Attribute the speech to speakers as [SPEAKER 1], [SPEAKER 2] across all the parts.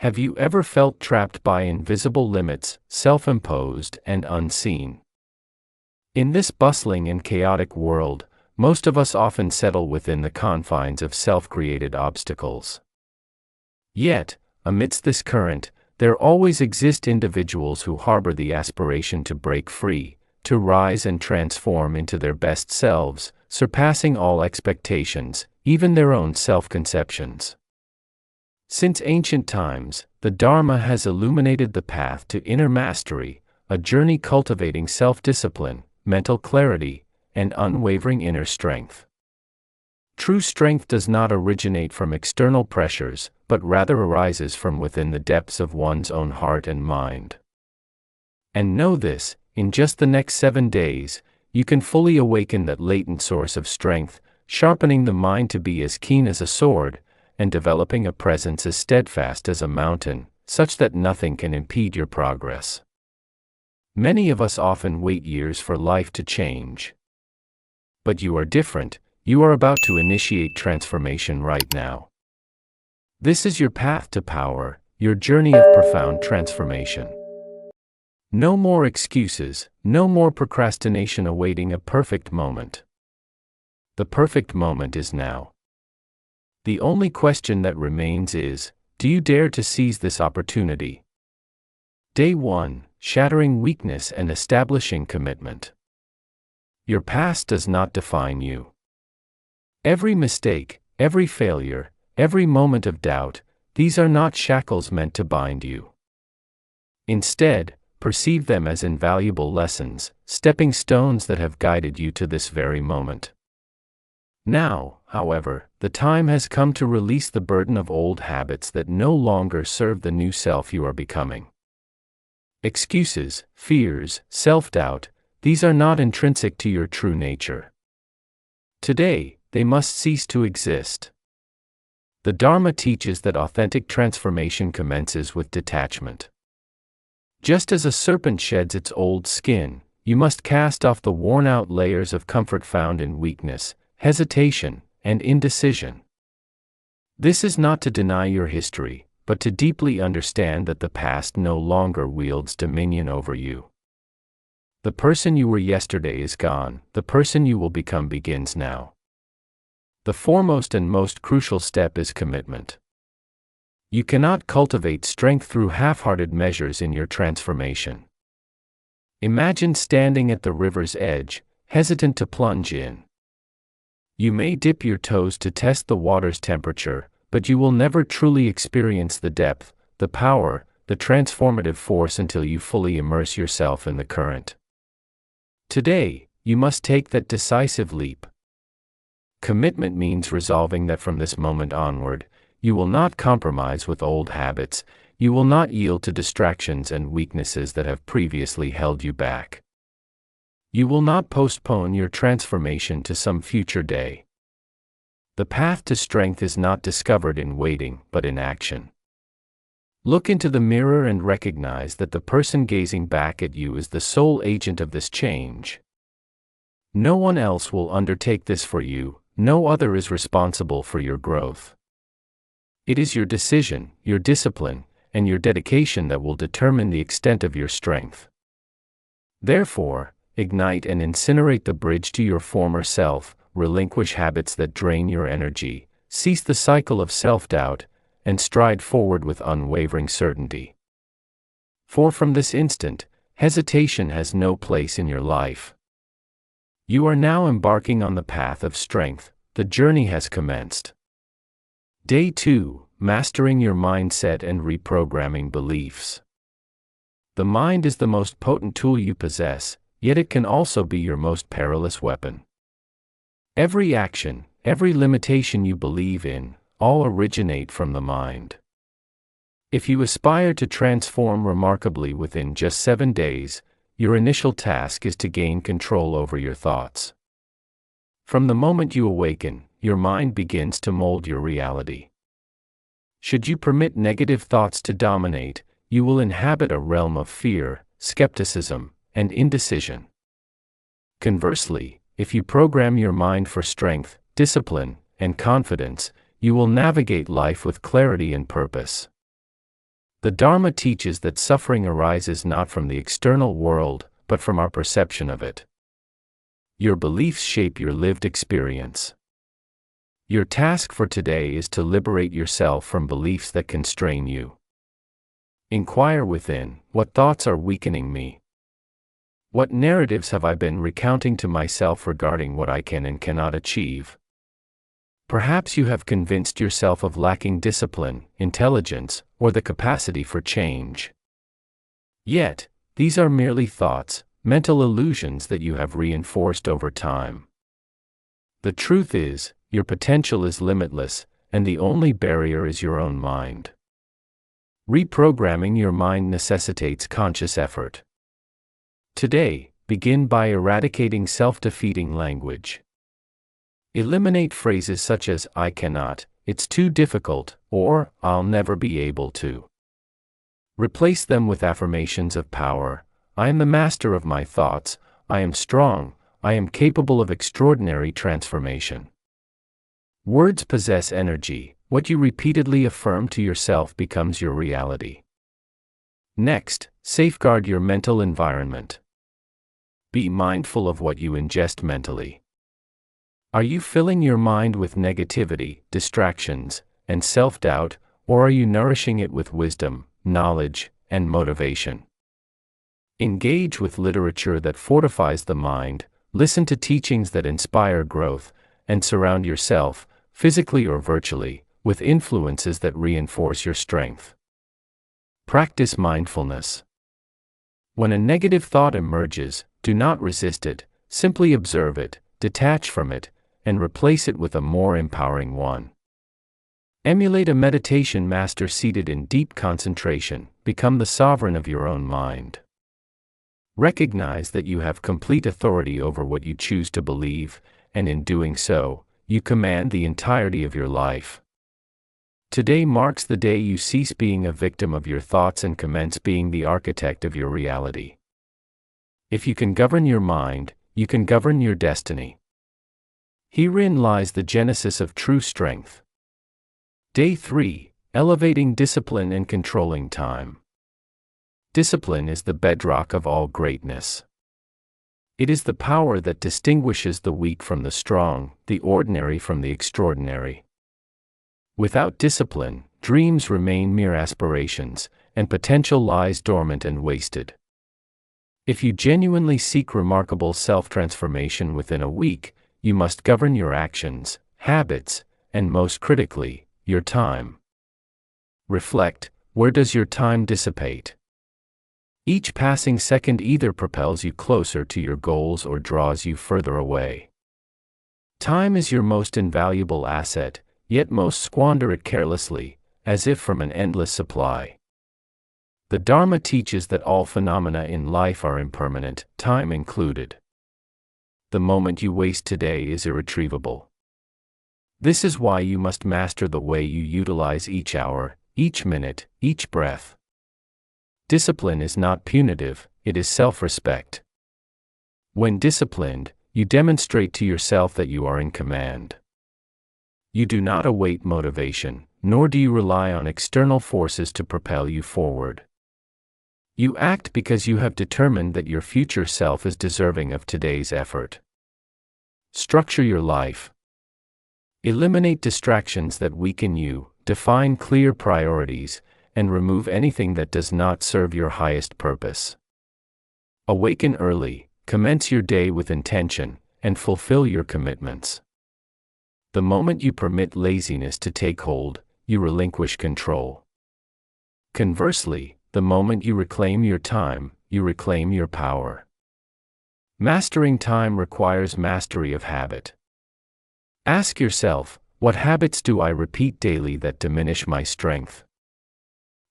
[SPEAKER 1] Have you ever felt trapped by invisible limits, self-imposed and unseen? In this bustling and chaotic world, most of us often settle within the confines of self-created obstacles. Yet, amidst this current, there always exist individuals who harbor the aspiration to break free, to rise and transform into their best selves, surpassing all expectations, even their own self-conceptions. Since ancient times, the Dharma has illuminated the path to inner mastery, a journey cultivating self-discipline, mental clarity, and unwavering inner strength. True strength does not originate from external pressures, but rather arises from within the depths of one's own heart and mind. And know this, in just the next 7 days, you can fully awaken that latent source of strength, sharpening the mind to be as keen as a sword, and developing a presence as steadfast as a mountain, such that nothing can impede your progress. Many of us often wait years for life to change. But you are different. You are about to initiate transformation right now. This is your path to power, your journey of profound transformation. No more excuses, no more procrastination awaiting a perfect moment. The perfect moment is now. The only question that remains is, do you dare to seize this opportunity? Day 1, shattering weakness and establishing commitment. Your past does not define you. Every mistake, every failure, every moment of doubt, these are not shackles meant to bind you. Instead, perceive them as invaluable lessons, stepping stones that have guided you to this very moment. Now, however, the time has come to release the burden of old habits that no longer serve the new self you are becoming. Excuses, fears, self-doubt, these are not intrinsic to your true nature. Today, they must cease to exist. The Dharma teaches that authentic transformation commences with detachment. Just as a serpent sheds its old skin, you must cast off the worn-out layers of comfort found in weakness, hesitation, and indecision. This is not to deny your history, but to deeply understand that the past no longer wields dominion over you. The person you were yesterday is gone, the person you will become begins now. The foremost and most crucial step is commitment. You cannot cultivate strength through half-hearted measures in your transformation. Imagine standing at the river's edge, hesitant to plunge in. You may dip your toes to test the water's temperature, but you will never truly experience the depth, the power, the transformative force until you fully immerse yourself in the current. Today, you must take that decisive leap. Commitment means resolving that from this moment onward, you will not compromise with old habits, you will not yield to distractions and weaknesses that have previously held you back. You will not postpone your transformation to some future day. The path to strength is not discovered in waiting, but in action. Look into the mirror and recognize that the person gazing back at you is the sole agent of this change. No one else will undertake this for you, no other is responsible for your growth. It is your decision, your discipline, and your dedication that will determine the extent of your strength. Therefore, ignite and incinerate the bridge to your former self, relinquish habits that drain your energy, cease the cycle of self-doubt, and stride forward with unwavering certainty. For from this instant, hesitation has no place in your life. You are now embarking on the path of strength, the journey has commenced. Day 2, mastering your mindset and reprogramming beliefs. The mind is the most potent tool you possess, yet it can also be your most perilous weapon. Every action, every limitation you believe in, all originate from the mind. If you aspire to transform remarkably within just 7 days, your initial task is to gain control over your thoughts. From the moment you awaken, your mind begins to mold your reality. Should you permit negative thoughts to dominate, you will inhabit a realm of fear, skepticism, and indecision. Conversely, if you program your mind for strength, discipline, and confidence, you will navigate life with clarity and purpose. The Dharma teaches that suffering arises not from the external world, but from our perception of it. Your beliefs shape your lived experience. Your task for today is to liberate yourself from beliefs that constrain you. Inquire within, what thoughts are weakening me? What narratives have I been recounting to myself regarding what I can and cannot achieve? Perhaps you have convinced yourself of lacking discipline, intelligence, or the capacity for change. Yet, these are merely thoughts, mental illusions that you have reinforced over time. The truth is, your potential is limitless, and the only barrier is your own mind. Reprogramming your mind necessitates conscious effort. Today, begin by eradicating self-defeating language. Eliminate phrases such as, I cannot, it's too difficult, or, I'll never be able to. Replace them with affirmations of power. I am the master of my thoughts, I am strong, I am capable of extraordinary transformation. Words possess energy. What you repeatedly affirm to yourself becomes your reality. Next, safeguard your mental environment. Be mindful of what you ingest mentally. Are you filling your mind with negativity, distractions, and self-doubt, or are you nourishing it with wisdom, knowledge, and motivation? Engage with literature that fortifies the mind, listen to teachings that inspire growth, and surround yourself, physically or virtually, with influences that reinforce your strength. Practice mindfulness. When a negative thought emerges, do not resist it, simply observe it, detach from it, and replace it with a more empowering one. Emulate a meditation master seated in deep concentration, become the sovereign of your own mind. Recognize that you have complete authority over what you choose to believe, and in doing so, you command the entirety of your life. Today marks the day you cease being a victim of your thoughts and commence being the architect of your reality. If you can govern your mind, you can govern your destiny. Herein lies the genesis of true strength. Day 3. Elevating discipline and controlling time. Discipline is the bedrock of all greatness. It is the power that distinguishes the weak from the strong, the ordinary from the extraordinary. Without discipline, dreams remain mere aspirations, and potential lies dormant and wasted. If you genuinely seek remarkable self-transformation within a week, you must govern your actions, habits, and most critically, your time. Reflect, where does your time dissipate? Each passing second either propels you closer to your goals or draws you further away. Time is your most invaluable asset, yet most squander it carelessly, as if from an endless supply. The Dharma teaches that all phenomena in life are impermanent, time included. The moment you waste today is irretrievable. This is why you must master the way you utilize each hour, each minute, each breath. Discipline is not punitive, it is self-respect. When disciplined, you demonstrate to yourself that you are in command. You do not await motivation, nor do you rely on external forces to propel you forward. You act because you have determined that your future self is deserving of today's effort. Structure your life. Eliminate distractions that weaken you, define clear priorities, and remove anything that does not serve your highest purpose. Awaken early, commence your day with intention, and fulfill your commitments. The moment you permit laziness to take hold, you relinquish control. Conversely, the moment you reclaim your time, you reclaim your power. Mastering time requires mastery of habit. Ask yourself, what habits do I repeat daily that diminish my strength?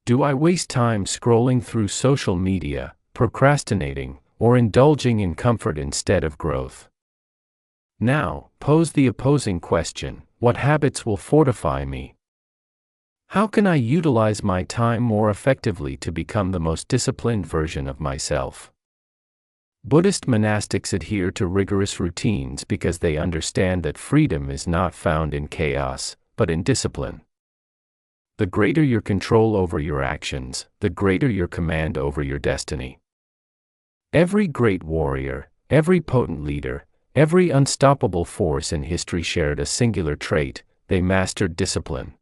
[SPEAKER 1] Do I waste time scrolling through social media, procrastinating, or indulging in comfort instead of growth? Now, pose the opposing question, what habits will fortify me? How can I utilize my time more effectively to become the most disciplined version of myself? Buddhist monastics adhere to rigorous routines because they understand that freedom is not found in chaos, but in discipline. The greater your control over your actions, the greater your command over your destiny. Every great warrior, every potent leader, every unstoppable force in history shared a singular trait: they mastered discipline.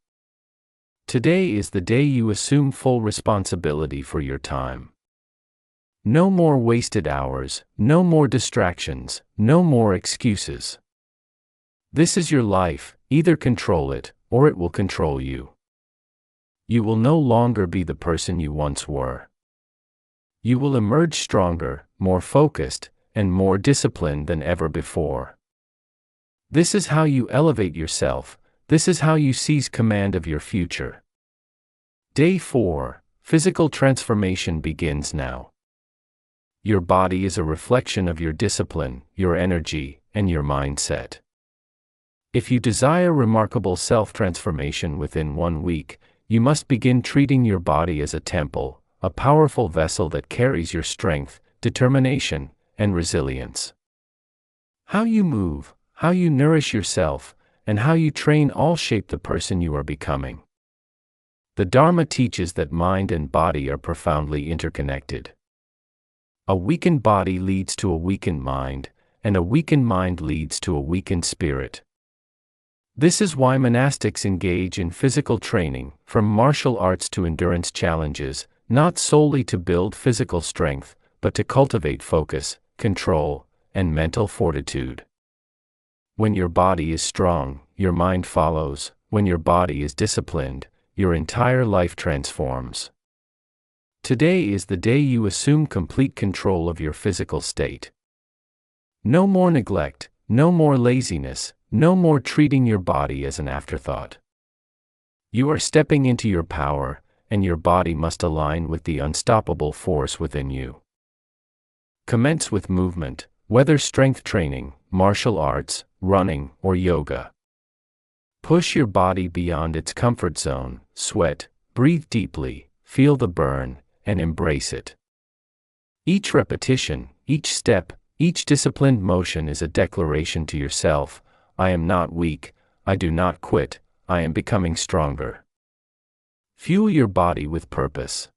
[SPEAKER 1] Today is the day you assume full responsibility for your time. No more wasted hours, no more distractions, no more excuses. This is your life, either control it, or it will control you. You will no longer be the person you once were. You will emerge stronger, more focused, and more disciplined than ever before. This is how you elevate yourself. This is how you seize command of your future. Day 4, physical transformation begins now. Your body is a reflection of your discipline, your energy, and your mindset. If you desire remarkable self-transformation within 1 week, you must begin treating your body as a temple, a powerful vessel that carries your strength, determination, and resilience. How you move, how you nourish yourself, and how you train all shape the person you are becoming. The Dharma teaches that mind and body are profoundly interconnected. A weakened body leads to a weakened mind, and a weakened mind leads to a weakened spirit. This is why monastics engage in physical training, from martial arts to endurance challenges, not solely to build physical strength, but to cultivate focus, control, and mental fortitude. When your body is strong, your mind follows. When your body is disciplined, your entire life transforms. Today is the day you assume complete control of your physical state. No more neglect, no more laziness, no more treating your body as an afterthought. You are stepping into your power, and your body must align with the unstoppable force within you. Commence with movement, whether strength training, martial arts, running, or yoga. Push your body beyond its comfort zone, sweat, breathe deeply, feel the burn, and embrace it. Each repetition, each step, each disciplined motion is a declaration to yourself: I am not weak, I do not quit, I am becoming stronger. Fuel your body with purpose.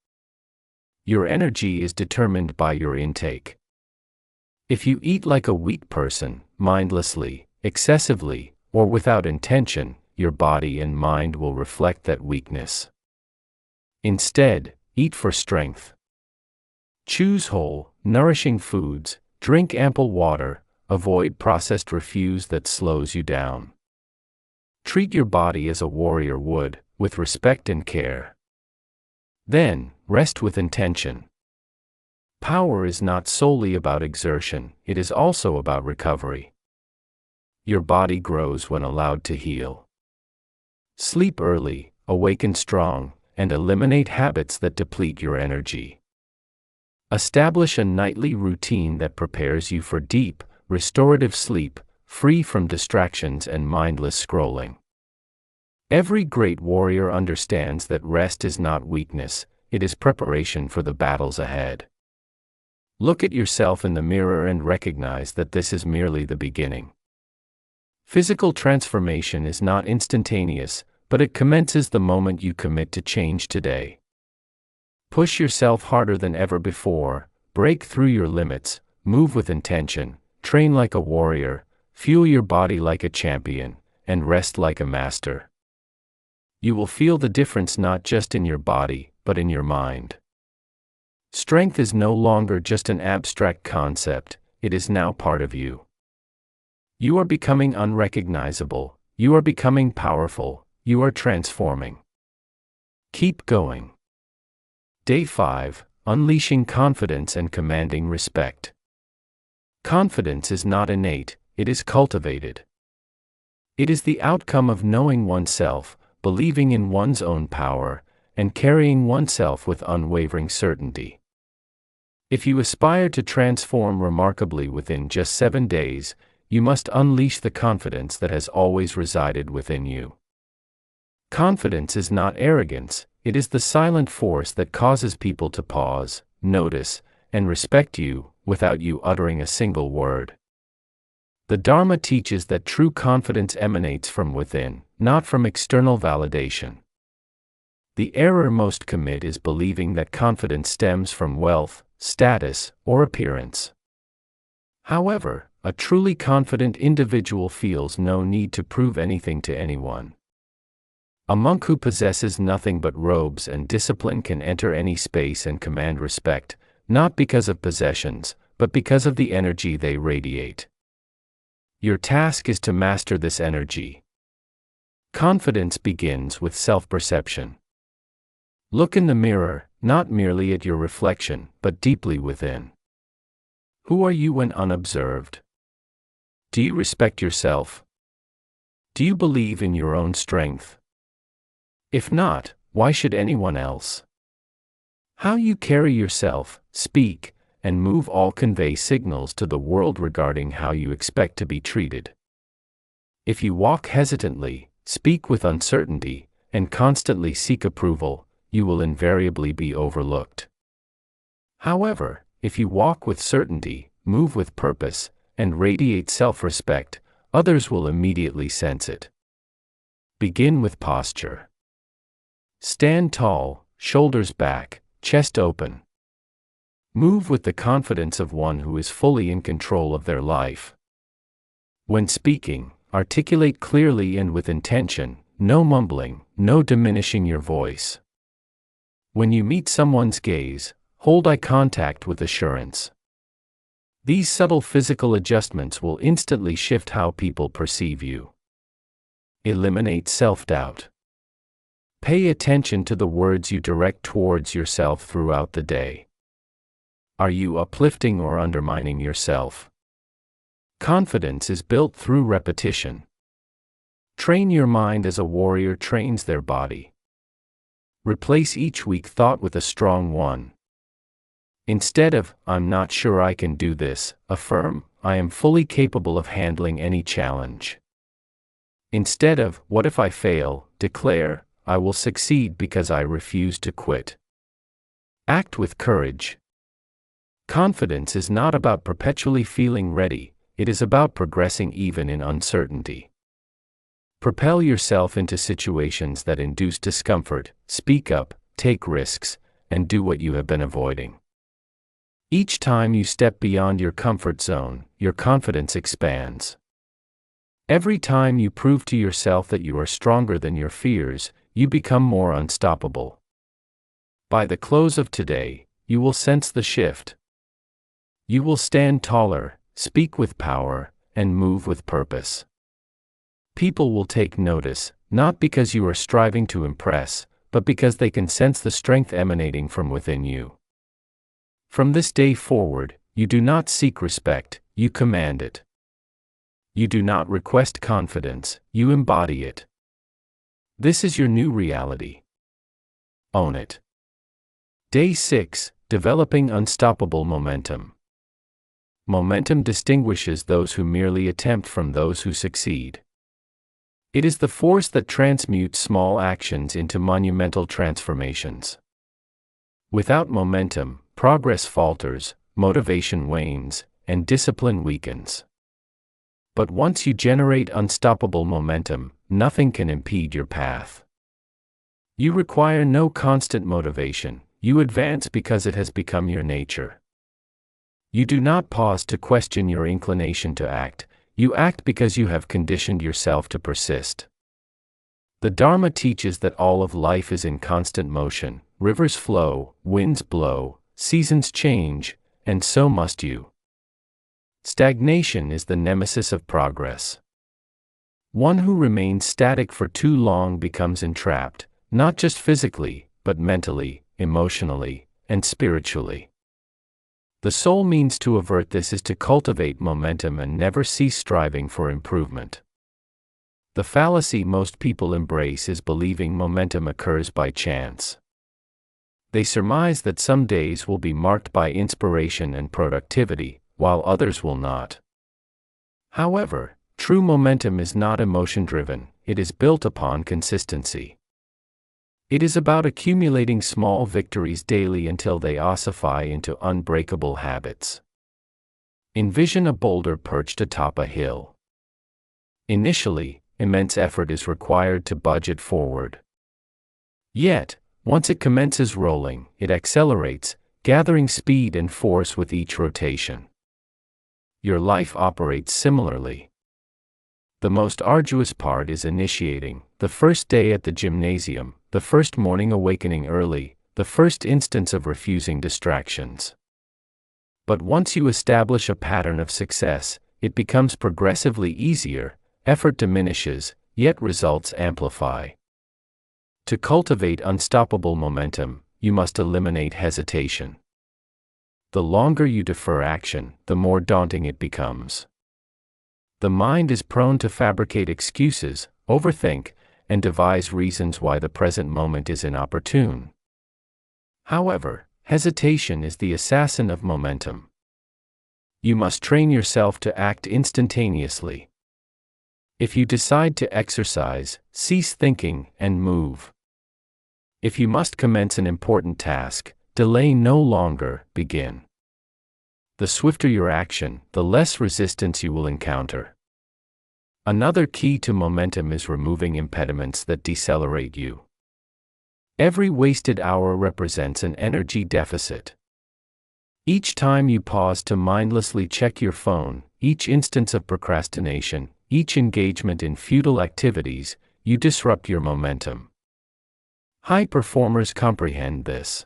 [SPEAKER 1] Your energy is determined by your intake. If you eat like a weak person, mindlessly, excessively, or without intention, your body and mind will reflect that weakness. Instead, eat for strength. Choose whole, nourishing foods, drink ample water, avoid processed refuse that slows you down. Treat your body as a warrior would, with respect and care. Then, rest with intention. Power is not solely about exertion, it is also about recovery. Your body grows when allowed to heal. Sleep early, awaken strong, and eliminate habits that deplete your energy. Establish a nightly routine that prepares you for deep, restorative sleep, free from distractions and mindless scrolling. Every great warrior understands that rest is not weakness, it is preparation for the battles ahead. Look at yourself in the mirror and recognize that this is merely the beginning. Physical transformation is not instantaneous, but it commences the moment you commit to change today. Push yourself harder than ever before, break through your limits, move with intention, train like a warrior, fuel your body like a champion, and rest like a master. You will feel the difference not just in your body, but in your mind. Strength is no longer just an abstract concept, it is now part of you. You are becoming unrecognizable, you are becoming powerful, you are transforming. Keep going. Day 5, Unleashing Confidence and Commanding Respect. Confidence is not innate, it is cultivated. It is the outcome of knowing oneself, believing in one's own power, and carrying oneself with unwavering certainty. If you aspire to transform remarkably within just 7 days, you must unleash the confidence that has always resided within you. Confidence is not arrogance, it is the silent force that causes people to pause, notice, and respect you, without you uttering a single word. The Dharma teaches that true confidence emanates from within, not from external validation. The error most commit is believing that confidence stems from wealth, status, or appearance. However, a truly confident individual feels no need to prove anything to anyone. A monk who possesses nothing but robes and discipline can enter any space and command respect, not because of possessions, but because of the energy they radiate. Your task is to master this energy. Confidence begins with self-perception. Look in the mirror, not merely at your reflection, but deeply within. Who are you when unobserved? Do you respect yourself? Do you believe in your own strength? If not, why should anyone else? How you carry yourself, speak, and move all convey signals to the world regarding how you expect to be treated. If you walk hesitantly, speak with uncertainty, and constantly seek approval, you will invariably be overlooked. However, if you walk with certainty, move with purpose, and radiate self-respect, others will immediately sense it. Begin with posture. Stand tall, shoulders back, chest open. Move with the confidence of one who is fully in control of their life. When speaking, articulate clearly and with intention, no mumbling, no diminishing your voice. When you meet someone's gaze, hold eye contact with assurance. These subtle physical adjustments will instantly shift how people perceive you. Eliminate self-doubt. Pay attention to the words you direct towards yourself throughout the day. Are you uplifting or undermining yourself? Confidence is built through repetition. Train your mind as a warrior trains their body. Replace each weak thought with a strong one. Instead of, "I'm not sure I can do this," affirm, "I am fully capable of handling any challenge." Instead of, "What if I fail?" declare, "I will succeed because I refuse to quit." Act with courage. Confidence is not about perpetually feeling ready, it is about progressing even in uncertainty. Propel yourself into situations that induce discomfort, speak up, take risks, and do what you have been avoiding. Each time you step beyond your comfort zone, your confidence expands. Every time you prove to yourself that you are stronger than your fears, you become more unstoppable. By the close of today, you will sense the shift. You will stand taller, speak with power, and move with purpose. People will take notice, not because you are striving to impress, but because they can sense the strength emanating from within you. From this day forward, you do not seek respect, you command it. You do not request confidence, you embody it. This is your new reality. Own it. Day 6, Developing Unstoppable Momentum. Momentum distinguishes those who merely attempt from those who succeed. It is the force that transmutes small actions into monumental transformations. Without momentum, progress falters, motivation wanes, and discipline weakens. But once you generate unstoppable momentum, nothing can impede your path. You require no constant motivation, you advance because it has become your nature. You do not pause to question your inclination to act, you act because you have conditioned yourself to persist. The Dharma teaches that all of life is in constant motion, rivers flow, winds blow, seasons change, and so must you. Stagnation is the nemesis of progress. One who remains static for too long becomes entrapped, not just physically, but mentally, emotionally, and spiritually. The sole means to avert this is to cultivate momentum and never cease striving for improvement. The fallacy most people embrace is believing momentum occurs by chance. They surmise that some days will be marked by inspiration and productivity, while others will not. However, true momentum is not emotion-driven, it is built upon consistency. It is about accumulating small victories daily until they ossify into unbreakable habits. Envision a boulder perched atop a hill. Initially, immense effort is required to budge it forward. Yet, Once it commences rolling, it accelerates, gathering speed and force with each rotation. Your life operates similarly. The most arduous part is initiating, the first day at the gymnasium, the first morning awakening early, the first instance of refusing distractions. But once you establish a pattern of success, it becomes progressively easier, effort diminishes, yet results amplify. To cultivate unstoppable momentum, you must eliminate hesitation. The longer you defer action, the more daunting it becomes. The mind is prone to fabricate excuses, overthink, and devise reasons why the present moment is inopportune. However, hesitation is the assassin of momentum. You must train yourself to act instantaneously. If you decide to exercise, cease thinking and move. If you must commence an important task, delay no longer, begin. The swifter your action, the less resistance you will encounter. Another key to momentum is removing impediments that decelerate you. Every wasted hour represents an energy deficit. Each time you pause to mindlessly check your phone, each instance of procrastination, each engagement in futile activities, you disrupt your momentum. High performers comprehend this.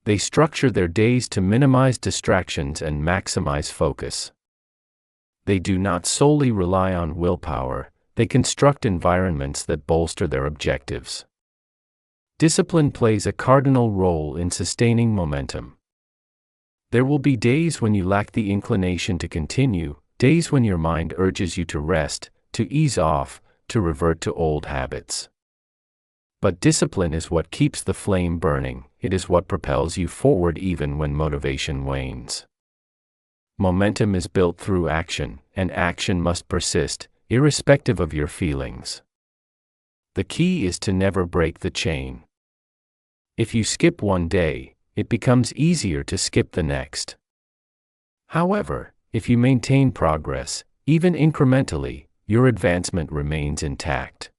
[SPEAKER 1] They structure their days to minimize distractions and maximize focus. They do not solely rely on willpower, they construct environments that bolster their objectives. Discipline plays a cardinal role in sustaining momentum. There will be days when you lack the inclination to continue, days when your mind urges you to rest, to ease off, to revert to old habits. But discipline is what keeps the flame burning, it is what propels you forward even when motivation wanes. Momentum is built through action, and action must persist, irrespective of your feelings. The key is to never break the chain. If you skip one day, it becomes easier to skip the next. However, if you maintain progress, even incrementally, your advancement remains intact.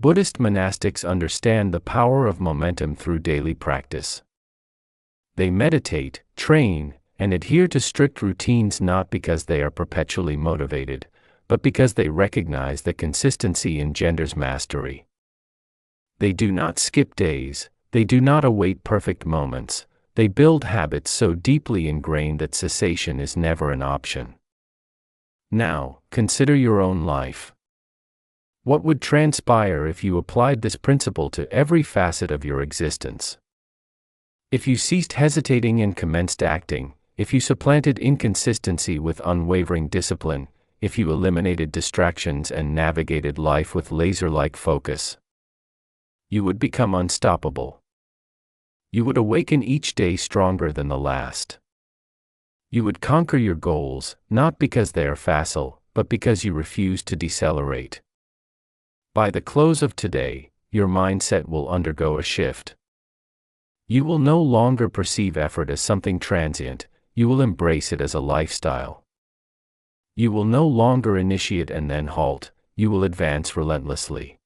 [SPEAKER 1] Buddhist monastics understand the power of momentum through daily practice. They meditate, train, and adhere to strict routines not because they are perpetually motivated, but because they recognize that consistency engenders mastery. They do not skip days, they do not await perfect moments, they build habits so deeply ingrained that cessation is never an option. Now, consider your own life. What would transpire if you applied this principle to every facet of your existence? If you ceased hesitating and commenced acting, if you supplanted inconsistency with unwavering discipline, if you eliminated distractions and navigated life with laser-like focus, you would become unstoppable. You would awaken each day stronger than the last. You would conquer your goals, not because they are facile, but because you refuse to decelerate. By the close of today, your mindset will undergo a shift. You will no longer perceive effort as something transient, you will embrace it as a lifestyle. You will no longer initiate and then halt, you will advance relentlessly.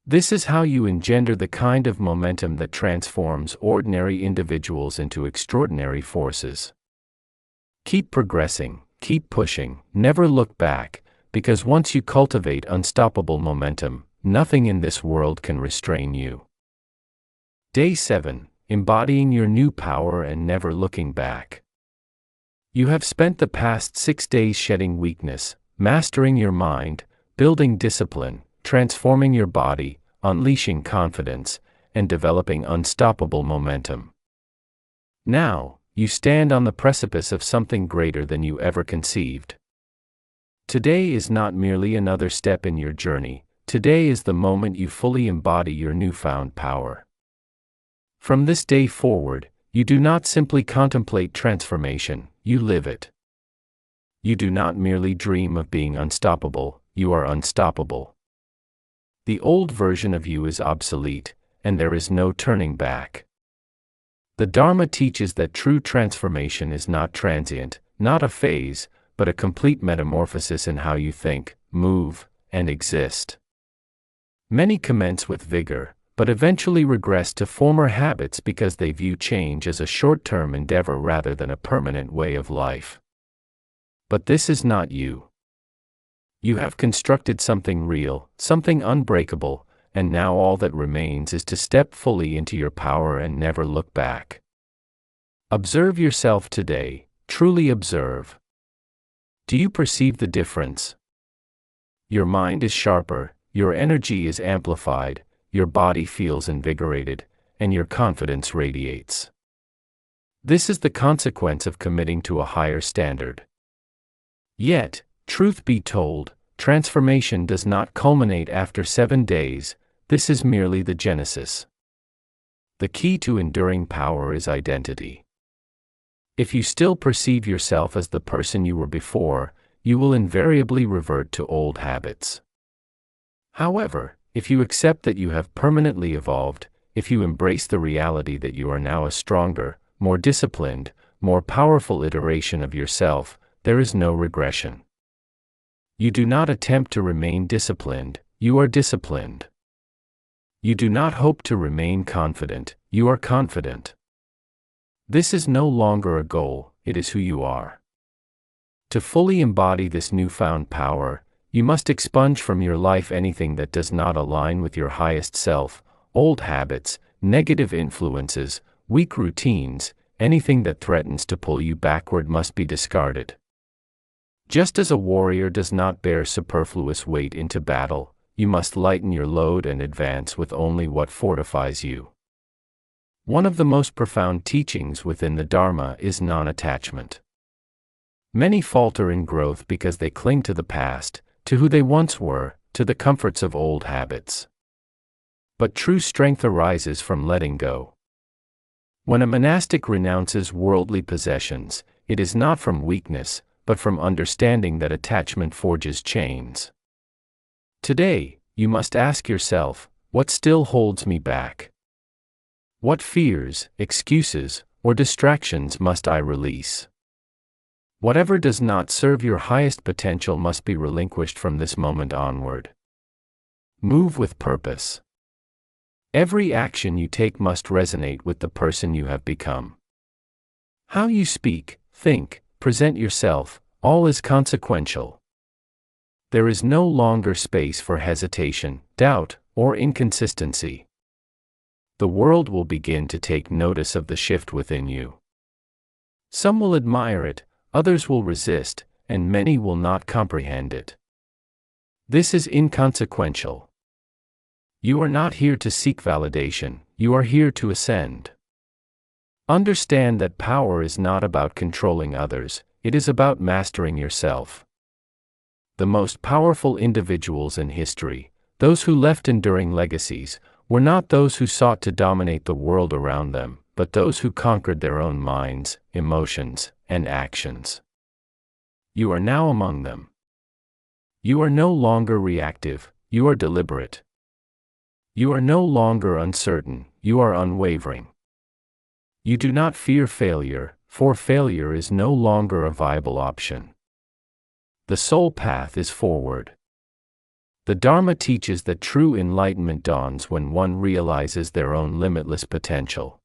[SPEAKER 1] This is how you engender the kind of momentum that transforms ordinary individuals into extraordinary forces. Keep progressing, keep pushing, never look back, because once you cultivate unstoppable momentum, nothing in this world can restrain you. Day 7. Embodying your new power and never looking back. You have spent the past 6 days shedding weakness, mastering your mind, building discipline, transforming your body, unleashing confidence, and developing unstoppable momentum. Now, you stand on the precipice of something greater than you ever conceived. Today is not merely another step in your journey, today is the moment you fully embody your newfound power. From this day forward, you do not simply contemplate transformation, you live it. You do not merely dream of being unstoppable, you are unstoppable. The old version of you is obsolete, and there is no turning back. The Dharma teaches that true transformation is not transient, not a phase, but a complete metamorphosis in how you think, move, and exist. Many commence with vigor, but eventually regress to former habits because they view change as a short-term endeavor rather than a permanent way of life. But this is not you. You have constructed something real, something unbreakable, and now all that remains is to step fully into your power and never look back. Observe yourself today, truly observe. Do you perceive the difference? Your mind is sharper, your energy is amplified, your body feels invigorated, and your confidence radiates. This is the consequence of committing to a higher standard. Yet, truth be told, transformation does not culminate after 7 days. This is merely the genesis. The key to enduring power is identity. If you still perceive yourself as the person you were before, you will invariably revert to old habits. However, if you accept that you have permanently evolved, if you embrace the reality that you are now a stronger, more disciplined, more powerful iteration of yourself, there is no regression. You do not attempt to remain disciplined, you are disciplined. You do not hope to remain confident, you are confident. This is no longer a goal, it is who you are. To fully embody this newfound power, you must expunge from your life anything that does not align with your highest self, old habits, negative influences, weak routines, anything that threatens to pull you backward must be discarded. Just as a warrior does not bear superfluous weight into battle, you must lighten your load and advance with only what fortifies you. One of the most profound teachings within the Dharma is non-attachment. Many falter in growth because they cling to the past, to who they once were, to the comforts of old habits. But true strength arises from letting go. When a monastic renounces worldly possessions, it is not from weakness, but from understanding that attachment forges chains. Today, you must ask yourself, what still holds me back? What fears, excuses, or distractions must I release? Whatever does not serve your highest potential must be relinquished from this moment onward. Move with purpose. Every action you take must resonate with the person you have become. How you speak, think, present yourself, all is consequential. There is no longer space for hesitation, doubt, or inconsistency. The world will begin to take notice of the shift within you. Some will admire it, others will resist, and many will not comprehend it. This is inconsequential. You are not here to seek validation, you are here to ascend. Understand that power is not about controlling others, it is about mastering yourself. The most powerful individuals in history, those who left enduring legacies, were not those who sought to dominate the world around them, but those who conquered their own minds, emotions, and actions. You are now among them. You are no longer reactive, you are deliberate. You are no longer uncertain, you are unwavering. You do not fear failure, for failure is no longer a viable option. The sole path is forward. The Dharma teaches that true enlightenment dawns when one realizes their own limitless potential.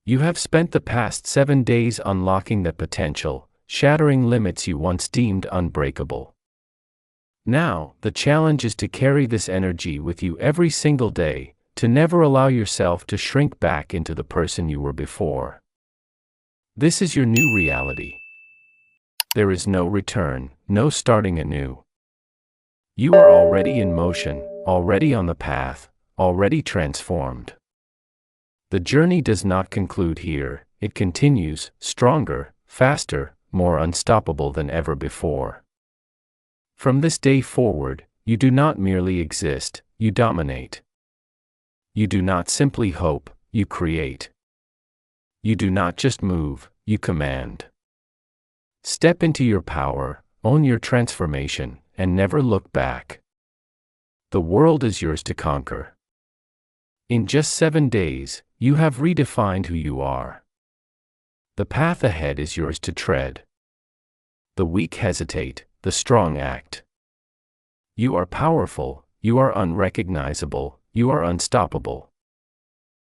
[SPEAKER 1] You have spent the past 7 days unlocking that potential, shattering limits you once deemed unbreakable. Now, the challenge is to carry this energy with you every single day, to never allow yourself to shrink back into the person you were before. This is your new reality. There is no return, no starting anew. You are already in motion, already on the path, already transformed. The journey does not conclude here, it continues, stronger, faster, more unstoppable than ever before. From this day forward, you do not merely exist, you dominate. You do not simply hope, you create. You do not just move, you command. Step into your power, own your transformation, and never look back. The world is yours to conquer. In just 7 days, you have redefined who you are. The path ahead is yours to tread. The weak hesitate, the strong act. You are powerful, you are unrecognizable, you are unstoppable.